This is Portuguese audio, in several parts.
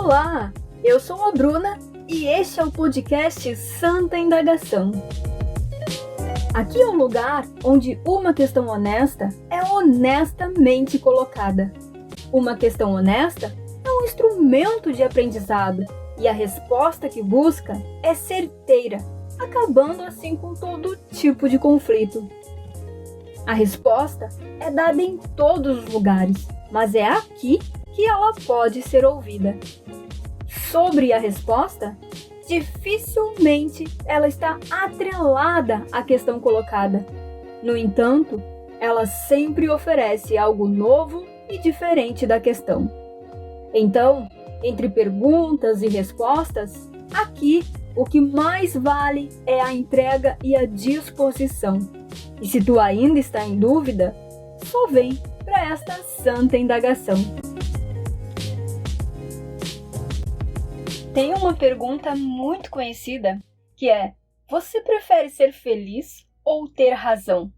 Olá, eu sou a Bruna e este é o podcast Santa Indagação. Aqui é um lugar onde uma questão honesta é honestamente colocada. Uma questão honesta é um instrumento de aprendizado e a resposta que busca é certeira, acabando assim com todo tipo de conflito. A resposta é dada em todos os lugares, mas é aqui que ela pode ser ouvida. Sobre a resposta, dificilmente ela está atrelada à questão colocada. No entanto, ela sempre oferece algo novo e diferente da questão. Então, entre perguntas e respostas, aqui o que mais vale é a entrega e a disposição. E se tu ainda está em dúvida, só vem para esta santa indagação. Tem uma pergunta muito conhecida que é: você prefere ser feliz ou ter razão?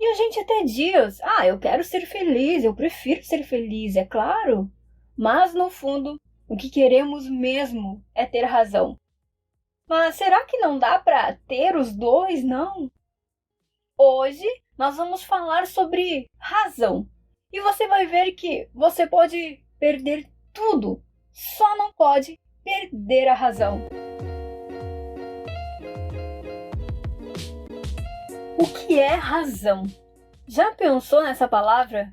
E a gente até diz: eu quero ser feliz, eu prefiro ser feliz, é claro. Mas no fundo, o que queremos mesmo é ter razão. Mas será que não dá para ter os dois, não? Hoje nós vamos falar sobre razão. E você vai ver que você pode perder tudo, só não pode perder a razão. O que é razão? Já pensou nessa palavra?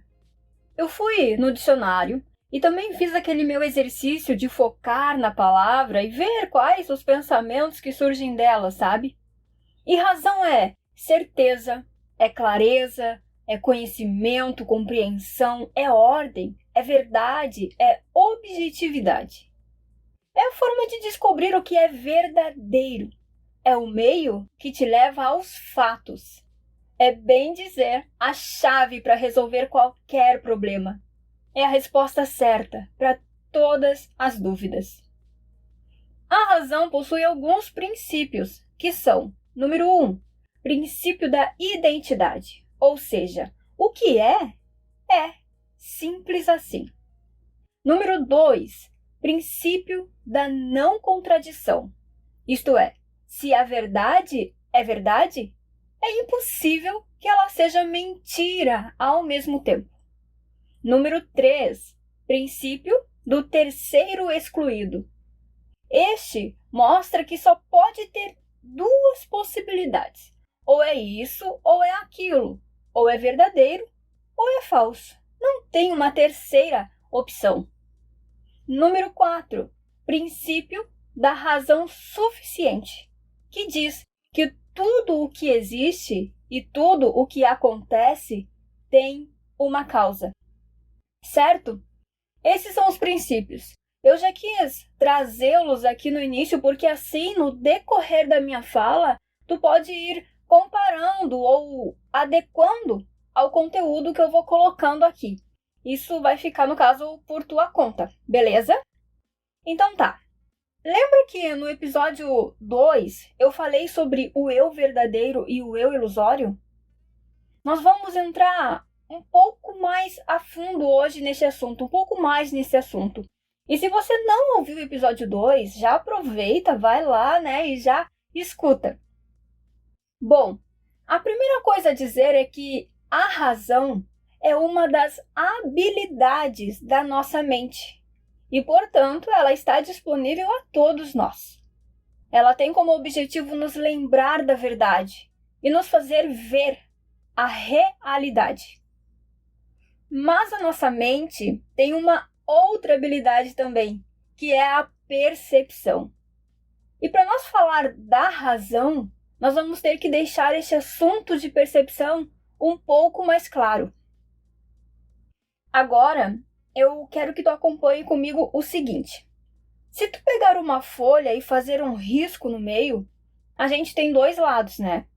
Eu fui no dicionário e também fiz aquele meu exercício de focar na palavra e ver quais os pensamentos que surgem dela, sabe? E razão é certeza, é clareza, é conhecimento, compreensão, é ordem, é verdade, é objetividade. É a forma de descobrir o que é verdadeiro. É o meio que te leva aos fatos. É, bem dizer, a chave para resolver qualquer problema. É a resposta certa para todas as dúvidas. A razão possui alguns princípios, que são: número 1, princípio da identidade. Ou seja, o que é simples assim. Número 2, princípio da não contradição. Isto é, se a verdade é verdade, é impossível que ela seja mentira ao mesmo tempo. Número 3, princípio do terceiro excluído. Este mostra que só pode ter duas possibilidades. Ou é isso ou é aquilo. Ou é verdadeiro ou é falso. Não tem uma terceira opção. Número 4, princípio da razão suficiente, que diz que tudo o que existe e tudo o que acontece tem uma causa. Certo? Esses são os princípios. Eu já quis trazê-los aqui no início porque assim, no decorrer da minha fala, tu pode ir comparando ou adequando ao conteúdo que eu vou colocando aqui. Isso vai ficar, no caso, por tua conta, beleza? Então tá. Lembra que no episódio 2 eu falei sobre o eu verdadeiro e o eu ilusório? Nós vamos entrar um pouco mais a fundo hoje nesse assunto, um pouco mais nesse assunto. E se você não ouviu o episódio 2, já aproveita, vai lá, e já escuta. Bom, a primeira coisa a dizer é que a razão é uma das habilidades da nossa mente e, portanto, ela está disponível a todos nós. Ela tem como objetivo nos lembrar da verdade e nos fazer ver a realidade. Mas a nossa mente tem uma outra habilidade também, que é a percepção. E para nós falar da razão, nós vamos ter que deixar esse assunto de percepção um pouco mais claro. Agora, eu quero que tu acompanhe comigo o seguinte. Se tu pegar uma folha e fazer um risco no meio, a gente tem dois lados, né?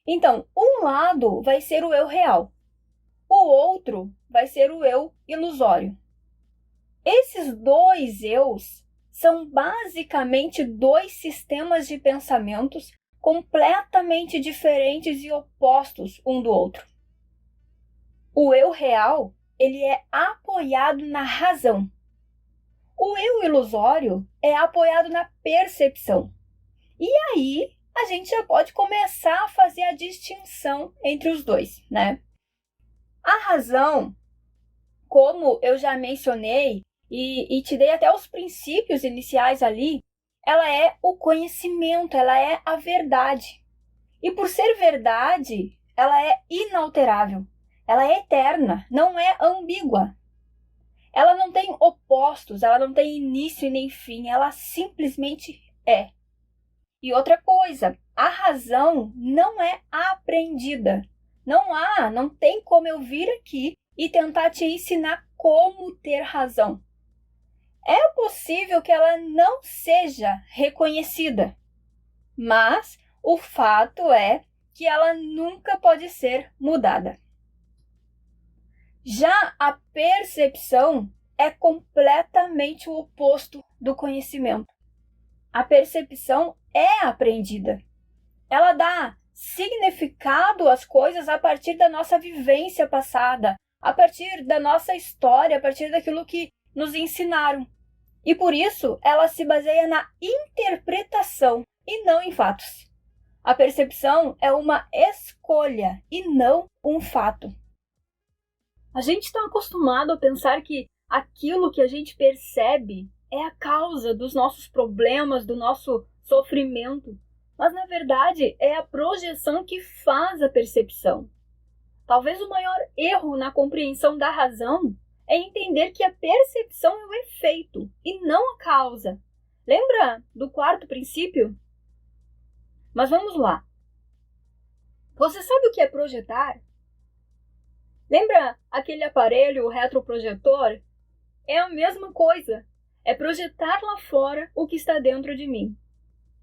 Então, um lado vai ser o eu real. O outro vai ser o eu ilusório. Esses dois eus são basicamente dois sistemas de pensamentos completamente diferentes e opostos um do outro. O eu real, ele é apoiado na razão. O eu ilusório é apoiado na percepção. E aí, a gente já pode começar a fazer a distinção entre os dois, né? A razão, como eu já mencionei e te dei até os princípios iniciais ali, ela é o conhecimento, ela é a verdade. E por ser verdade, ela é inalterável, ela é eterna, não é ambígua. Ela não tem opostos, ela não tem início e nem fim, ela simplesmente é. E outra coisa, a razão não é aprendida. Não tem como eu vir aqui e tentar te ensinar como ter razão. É possível que ela não seja reconhecida, mas o fato é que ela nunca pode ser mudada. Já a percepção é completamente o oposto do conhecimento. A percepção é aprendida. Ela dá significado às coisas a partir da nossa vivência passada, a partir da nossa história, a partir daquilo que nos ensinaram. E por isso, ela se baseia na interpretação e não em fatos. A percepção é uma escolha e não um fato. A gente está acostumado a pensar que aquilo que a gente percebe é a causa dos nossos problemas, do nosso sofrimento. Mas, na verdade, é a projeção que faz a percepção. Talvez o maior erro na compreensão da razão é entender que a percepção é o efeito e não a causa. Lembra do quarto princípio? Mas vamos lá. Você sabe o que é projetar? Lembra aquele aparelho, o retroprojetor? É a mesma coisa. É projetar lá fora o que está dentro de mim.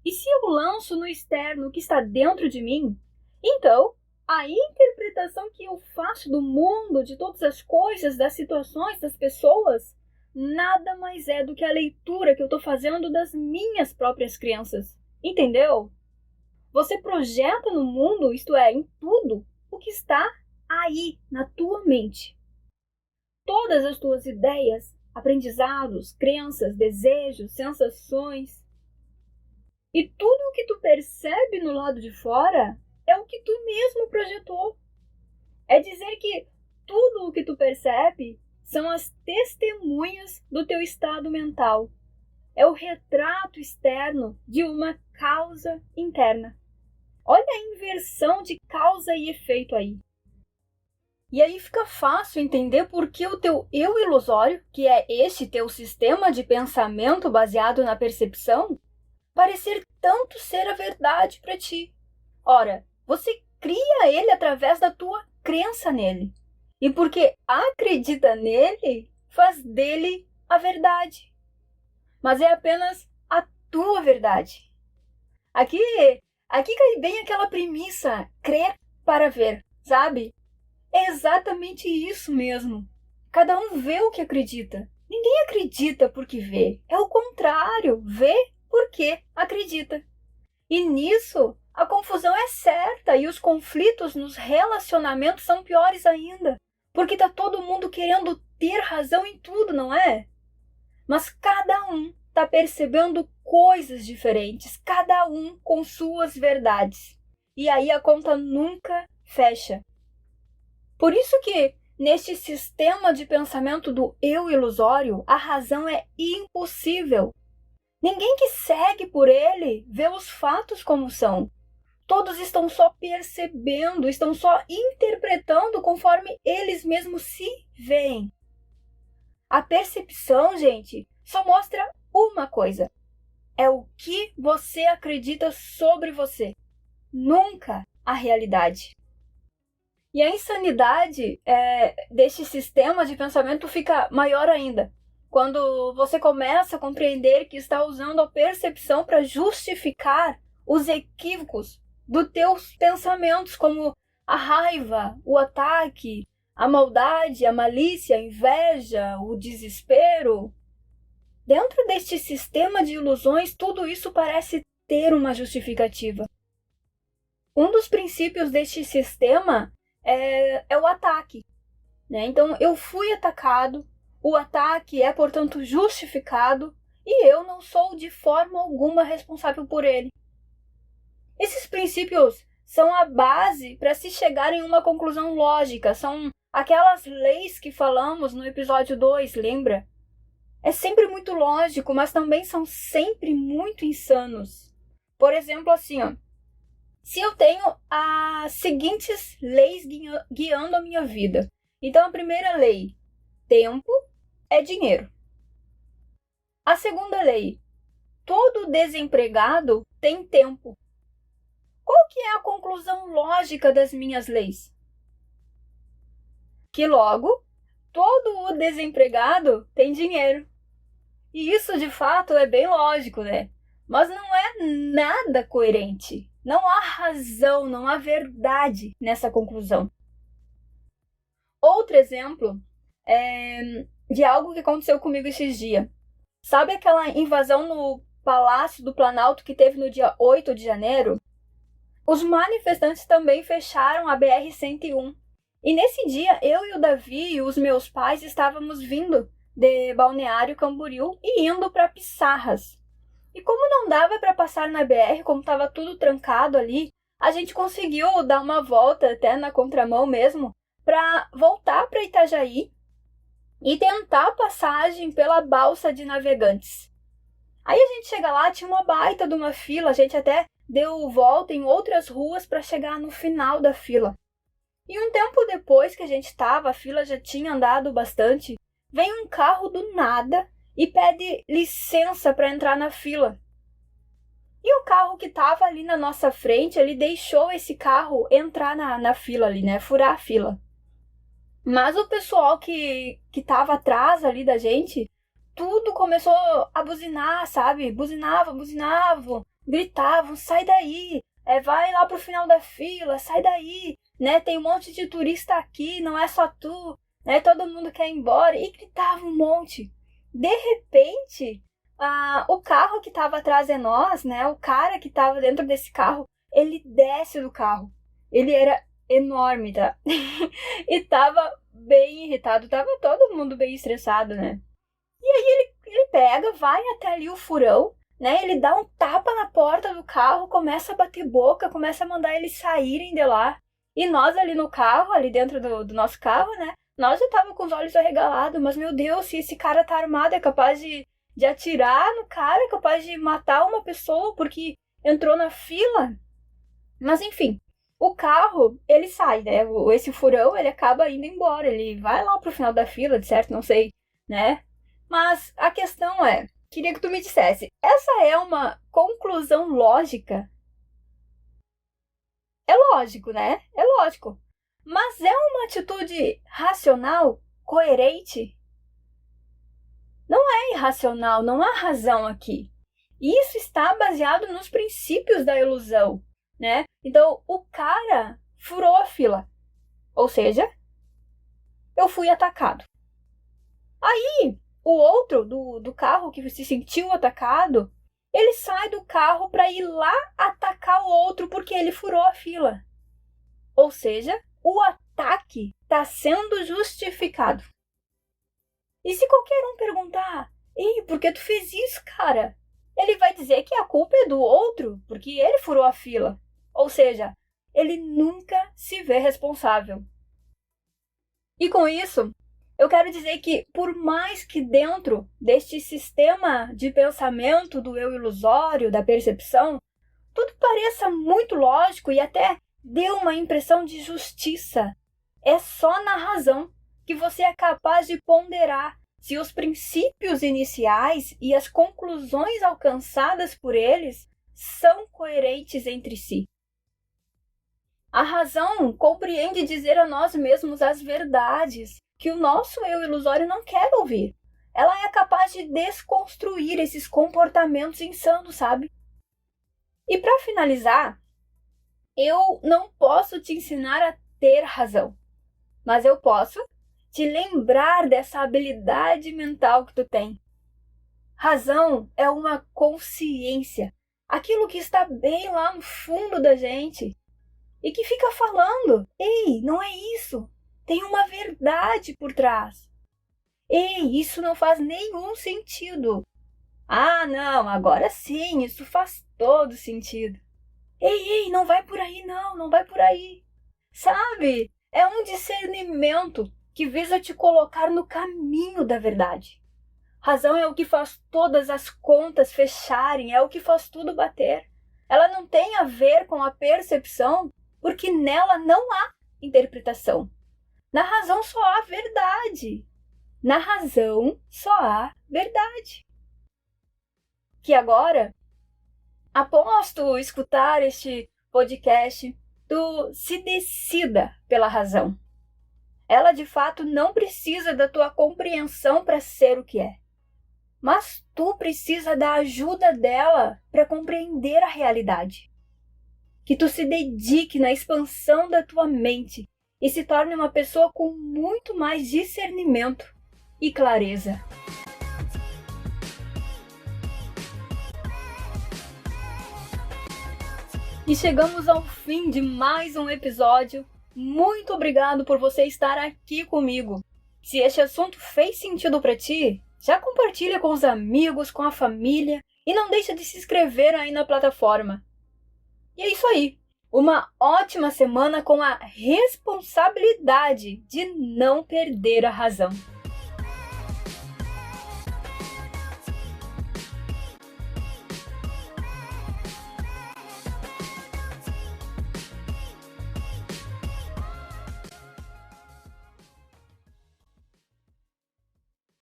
E se eu lanço no externo o que está dentro de mim, então a interpretação que eu faço do mundo, de todas as coisas, das situações, das pessoas, nada mais é do que a leitura que eu estou fazendo das minhas próprias crenças. Entendeu? Você projeta no mundo, isto é, em tudo, o que está aí, na tua mente. Todas as tuas ideias, aprendizados, crenças, desejos, sensações. E tudo o que tu percebe no lado de fora é o que tu mesmo projetou. É dizer que tudo o que tu percebe são as testemunhas do teu estado mental. É o retrato externo de uma causa interna. Olha a inversão de causa e efeito aí. E aí fica fácil entender por que o teu eu ilusório, que é este teu sistema de pensamento baseado na percepção, parecer tanto ser a verdade para ti. Ora, você cria ele através da tua crença nele. E porque acredita nele, faz dele a verdade. Mas é apenas a tua verdade. Aqui cai bem aquela premissa, crer para ver, sabe? É exatamente isso mesmo. Cada um vê o que acredita. Ninguém acredita porque vê. É o contrário, vê porque acredita. E nisso, a confusão é certa e os conflitos nos relacionamentos são piores ainda. Porque tá todo mundo querendo ter razão em tudo, não é? Mas cada um tá percebendo coisas diferentes, cada um com suas verdades. E aí a conta nunca fecha. Por isso que, neste sistema de pensamento do eu ilusório, a razão é impossível. Ninguém que segue por ele vê os fatos como são. Todos estão só percebendo, estão só interpretando conforme eles mesmos se veem. A percepção, gente, só mostra uma coisa. É o que você acredita sobre você. Nunca a realidade. E a insanidade deste sistema de pensamento fica maior ainda, quando você começa a compreender que está usando a percepção para justificar os equívocos dos teus pensamentos, como a raiva, o ataque, a maldade, a malícia, a inveja, o desespero. Dentro deste sistema de ilusões, tudo isso parece ter uma justificativa. Um dos princípios deste sistema é o ataque, né? Então, eu fui atacado, O ataque é, portanto, justificado e eu não sou de forma alguma responsável por ele. Esses princípios são a base para se chegar em uma conclusão lógica, são aquelas leis que falamos no episódio 2, lembra? É sempre muito lógico, mas também são sempre muito insanos. Por exemplo, assim, ó, se eu tenho as seguintes leis guiando a minha vida. Então, a primeira lei, tempo é dinheiro. A segunda lei, todo desempregado tem tempo. Qual que é a conclusão lógica das minhas leis? Que logo, todo o desempregado tem dinheiro. E isso, de fato, é bem lógico, né? Mas não é nada coerente. Não há razão, não há verdade nessa conclusão. Outro exemplo é de algo que aconteceu comigo esses dias. Sabe aquela invasão no Palácio do Planalto que teve no dia 8 de janeiro? Os manifestantes também fecharam a BR-101. E nesse dia, eu e o Davi e os meus pais estávamos vindo de Balneário Camboriú e indo para Pissarras. E como não dava para passar na BR, como estava tudo trancado ali, a gente conseguiu dar uma volta até na contramão mesmo para voltar para Itajaí e tentar a passagem pela balsa de navegantes. Aí a gente chega lá, tinha uma baita de uma fila, a gente até deu volta em outras ruas para chegar no final da fila. E um tempo depois que a gente estava, a fila já tinha andado bastante, vem um carro do nada e pede licença para entrar na fila. E o carro que estava ali na nossa frente, ele deixou esse carro entrar na fila ali, né? Furar a fila. Mas o pessoal que estava atrás ali da gente, tudo começou a buzinar, sabe? Buzinavam, gritavam, sai daí, vai lá pro final da fila, sai daí, né? Tem um monte de turista aqui, não é só tu, né? Todo mundo quer ir embora, e gritavam um monte. De repente, o carro que estava atrás de nós, né? O cara que estava dentro desse carro, ele desce do carro. Ele era enorme, tá? E tava bem irritado, tava todo mundo bem estressado, né? E aí ele pega, vai até ali o furão, né? Ele dá um tapa na porta do carro, começa a bater boca, começa a mandar eles saírem de lá. E nós ali no carro, ali dentro do nosso carro, né? Nós já tava com os olhos arregalados, mas meu Deus, se esse cara tá armado, é capaz de atirar no cara, é capaz de matar uma pessoa porque entrou na fila. Mas enfim, o carro, ele sai, né? Esse furão, ele acaba indo embora, ele vai lá pro final da fila, de certo, não sei, né? Mas a questão é, queria que tu me dissesse, essa é uma conclusão lógica? É lógico, né? É lógico. Mas é uma atitude racional, coerente? Não é irracional, não há razão aqui. Isso está baseado nos princípios da ilusão, né? Então, o cara furou a fila. Ou seja, eu fui atacado. Aí, o outro do carro que se sentiu atacado, ele sai do carro para ir lá atacar o outro porque ele furou a fila. Ou seja, o ataque está sendo justificado. E se qualquer um perguntar, ei, por que tu fez isso, cara? Ele vai dizer que a culpa é do outro, porque ele furou a fila. Ou seja, ele nunca se vê responsável. E com isso, eu quero dizer que, por mais que dentro deste sistema de pensamento do eu ilusório, da percepção, tudo pareça muito lógico e até dê uma impressão de justiça, é só na razão que você é capaz de ponderar se os princípios iniciais e as conclusões alcançadas por eles são coerentes entre si. A razão compreende dizer a nós mesmos as verdades que o nosso eu ilusório não quer ouvir. Ela é capaz de desconstruir esses comportamentos insanos, sabe? E para finalizar, eu não posso te ensinar a ter razão, mas eu posso te lembrar dessa habilidade mental que tu tem. Razão é uma consciência, aquilo que está bem lá no fundo da gente e que fica falando, ei, não é isso, tem uma verdade por trás. Ei, isso não faz nenhum sentido. Ah, não, agora sim, isso faz todo sentido. Ei, não vai por aí, não vai por aí. Sabe? É um discernimento que visa te colocar no caminho da verdade. Razão é o que faz todas as contas fecharem, é o que faz tudo bater. Ela não tem a ver com a percepção, porque nela não há interpretação. Na razão só há verdade. Na razão só há verdade. Que agora, após tu escutar este podcast, tu se decida pela razão. Ela de fato não precisa da tua compreensão para ser o que é. Mas tu precisa da ajuda dela para compreender a realidade. Que tu se dedique na expansão da tua mente e se torne uma pessoa com muito mais discernimento e clareza. E chegamos ao fim de mais um episódio. Muito obrigado por você estar aqui comigo. Se este assunto fez sentido para ti, já compartilha com os amigos, com a família e não deixa de se inscrever aí na plataforma. E é isso aí. Uma ótima semana com a responsabilidade de não perder a razão.